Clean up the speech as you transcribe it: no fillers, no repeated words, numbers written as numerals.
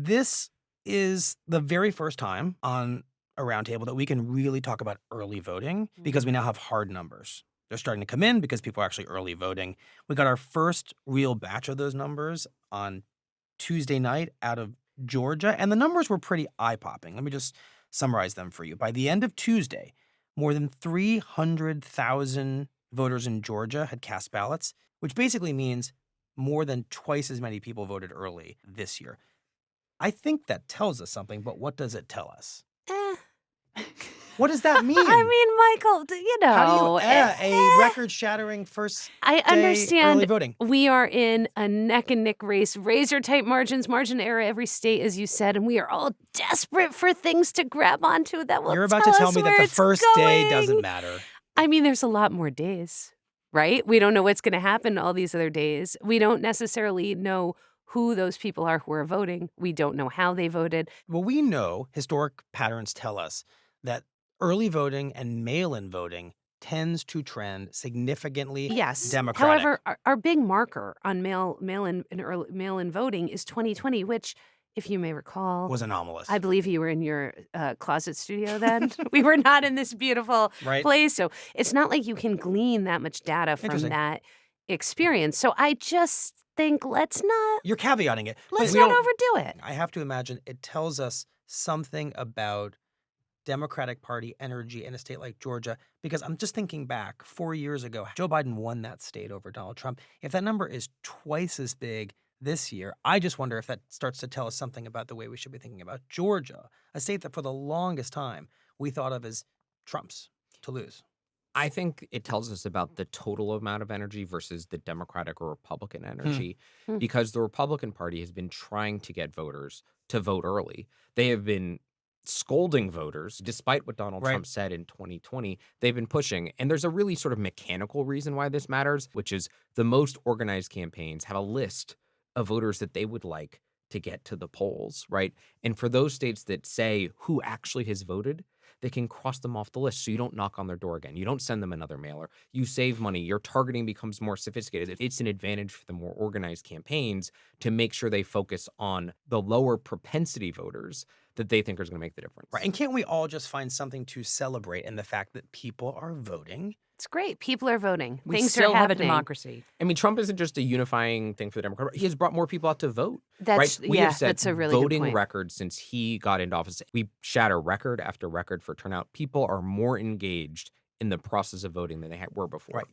This is the very first time on a roundtable that we can really talk about early voting because we now have hard numbers. They're starting to come in because people are actually early voting. We got our first real batch of those numbers on Tuesday night out of Georgia, and the numbers were pretty eye-popping. Let me just summarize them for you. By the end of Tuesday, more than 300,000 voters in Georgia had cast ballots, which basically means more than twice as many people voted early this year. I think that tells us something, but what does it tell us? Eh. What does that mean? I mean, Michael, How do you a record-shattering first I day early understand voting? we are in a neck-and-neck race, razor-tight margins, margin error every state, as you said, and we are all desperate for things to grab onto that will You're about to tell us me that where the it's first day going. doesn't matter. I mean, there's a lot more days, right? We don't know what's going to happen all these other days. We don't necessarily know who those people are who are voting. We don't know how they voted. Well, we know historic patterns tell us that early voting and mail-in voting tends to trend significantly Yes. Democratic. However, our big marker on mail-in voting is 2020, which, if you may recall, was anomalous. I believe you were in your closet studio then. We were not in this beautiful place. So it's not like you can glean that much data from that experience. So I just think let's not You're caveating it. Let's not overdo it. I have to imagine it tells us something about Democratic Party energy in a state like Georgia, because I'm just thinking back 4 years ago, Joe Biden won that state over Donald Trump. If that number is twice as big this year, I just wonder if that starts to tell us something about the way we should be thinking about Georgia, a state that for the longest time we thought of as Trump's to lose. I think it tells us about the total amount of energy versus the Democratic or Republican energy, because the Republican Party has been trying to get voters to vote early. They have been scolding voters, despite what Donald Trump said in 2020, they've been pushing. And there's a really sort of mechanical reason why this matters, which is the most organized campaigns have a list of voters that they would like to get to the polls, right? And for those states that say who actually has voted, they can cross them off the list so you don't knock on their door again. You don't send them another mailer. You save money. Your targeting becomes more sophisticated. It's an advantage for the more organized campaigns to make sure they focus on the lower propensity voters that they think is going to make the difference. Right. And can't we all just find something to celebrate in the fact that people are voting? It's great. People are voting. We Things still are have a happening. democracy. I mean, Trump isn't just a unifying thing for the Democrat Party. He has brought more people out to vote. That's We have set that's a really good voting point. records since he got into office. We shatter record after record for turnout. People are more engaged in the process of voting than they were before. Right.